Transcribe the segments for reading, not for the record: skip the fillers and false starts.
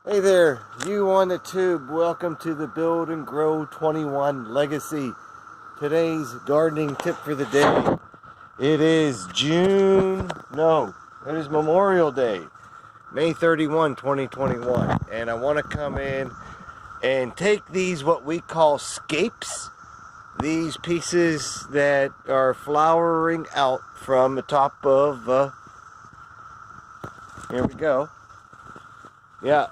Hey there, you on the tube. Welcome to the Build and Grow 21 Legacy. Today's gardening tip for the day. It is it is Memorial Day, May 31, 2021. And I want to come in and take these, what we call scapes. These pieces that are flowering out from the top of, here we go. Yeah.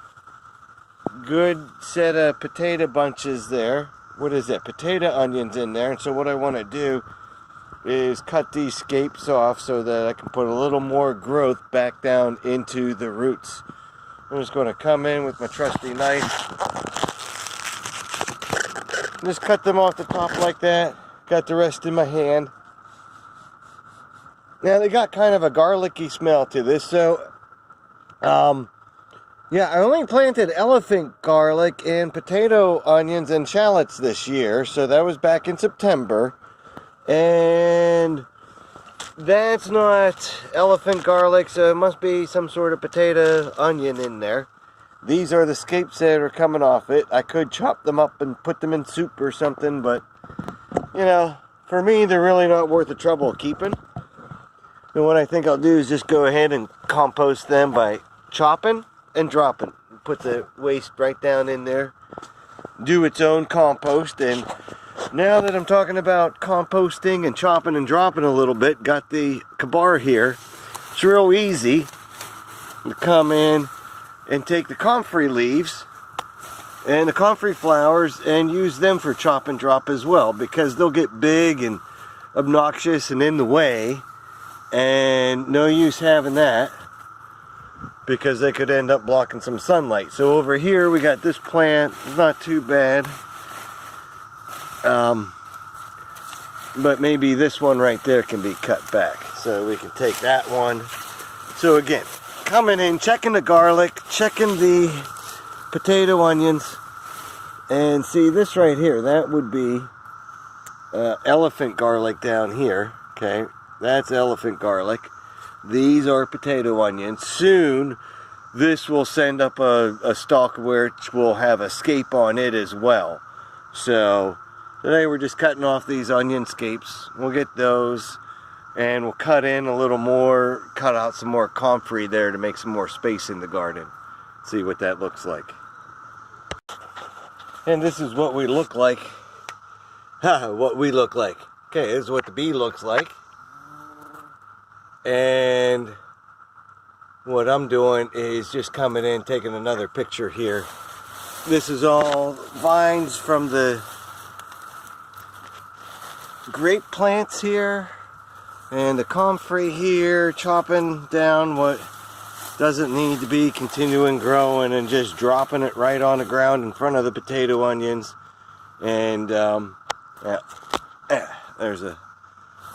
Good set of potato bunches there. What is that? Potato onions in there. And so what I want to do is cut these scapes off so that I can put a little more growth back down into the roots. I'm just going to come in with my trusty knife. Just cut them off the top like that. Got the rest in my hand. Now they got kind of a garlicky smell to this, so yeah, I only planted elephant garlic and potato onions and shallots this year, so that was back in September. And that's not elephant garlic, so it must be some sort of potato onion in there. These are the scapes that are coming off it. I could chop them up and put them in soup or something, but, you know, for me, they're really not worth the trouble of keeping. And what I think I'll do is just go ahead and compost them by chopping and dropping. Put the waste right down in there. Do its own compost. And now that I'm talking about composting and chopping and dropping a little bit, got the kabar here. It's real easy to come in and take the comfrey leaves and the comfrey flowers and use them for chop and drop as well, because they'll get big and obnoxious and in the way, and no use having that, because they could end up blocking some sunlight. So over here we got this plant. It's not too bad, but maybe this one right there can be cut back, so we can take that one. So again, coming in, checking the garlic, checking the potato onions, and see this right here, that would be elephant garlic down here. Okay, that's elephant garlic. These are potato onions. Soon this will send up a stalk which will have a scape on it as well. So today we're just cutting off these onion scapes. We'll get those and we'll cut in a little more, cut out some more comfrey there to make some more space in the garden. See what that looks like. And this is what we look like. What we look like. Okay, this is what the bee looks like. And what I'm doing is just coming in, taking another picture here. This is all vines from the grape plants here, and the comfrey here, chopping down what doesn't need to be, continuing growing, and just dropping it right on the ground in front of the potato onions. And there's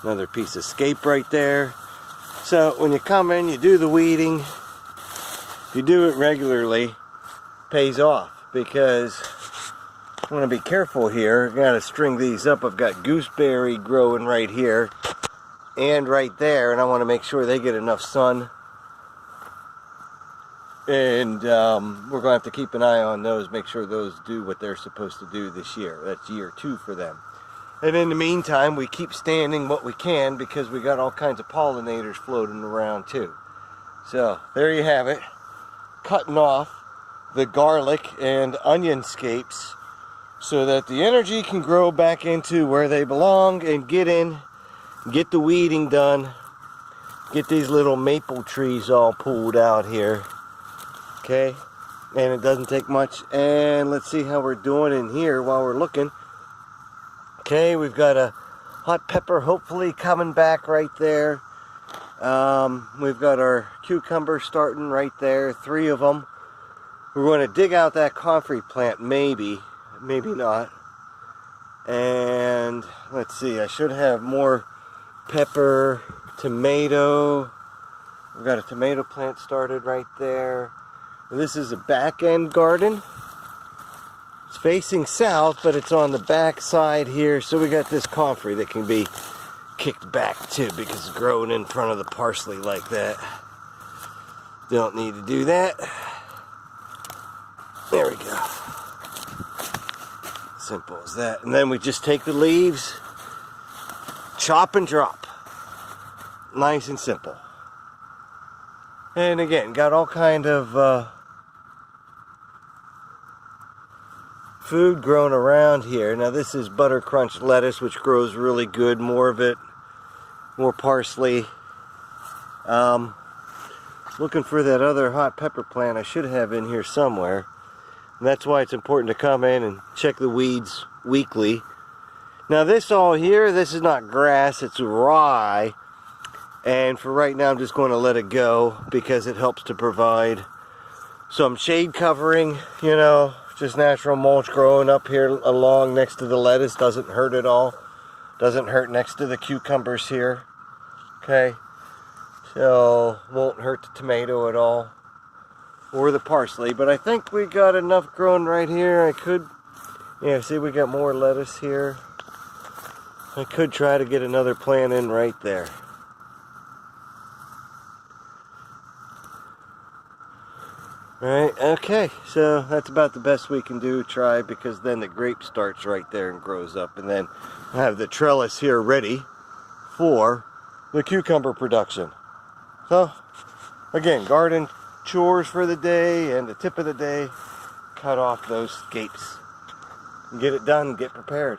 another piece of scape right there. So when you come in, you do the weeding. You do it regularly, pays off, because I want to be careful here. I got to string these up. I've got gooseberry growing right here and right there, and I want to make sure they get enough sun. And we're going to have to keep an eye on those, make sure those do what they're supposed to do this year. That's year 2 for them. And in the meantime, we keep standing what we can, because we got all kinds of pollinators floating around too. So there you have it. Cutting off the garlic and onion scapes so that the energy can grow back into where they belong, and get the weeding done. Get these little maple trees all pulled out here. Okay, and it doesn't take much. And let's see how we're doing in here while we're looking. Okay, we've got a hot pepper hopefully coming back right there. We've got our cucumber starting right there, 3 of them. We're going to dig out that comfrey plant, maybe not. And let's see, I should have more pepper, tomato. We've got a tomato plant started right there. And this is a back end garden. It's facing south, but it's on the back side here, so we got this comfrey that can be kicked back too, because it's growing in front of the parsley like that. Don't need to do that. There we go. Simple as that. And then we just take the leaves, chop and drop. Nice and simple. And again, got all kind of food grown around here. Now this is butter crunch lettuce, which grows really good. More of it, more parsley. Looking for that other hot pepper plant I should have in here somewhere. And that's why it's important to come in and check the weeds weekly. Now this all here, this is not grass, it's rye. And for right now I'm just going to let it go because it helps to provide some shade covering, you know, just natural mulch growing up here along next to the lettuce. Doesn't hurt at all. Doesn't hurt next to the cucumbers here. Okay. So won't hurt the tomato at all. Or the parsley. But I think we got enough growing right here. I could, yeah, see we got more lettuce here. I could try to get another plant in right there. Alright, okay, so that's about the best we can do, try, because then the grape starts right there and grows up, and then I have the trellis here ready for the cucumber production. So, again, garden chores for the day, and the tip of the day, cut off those scapes. Get it done, get prepared.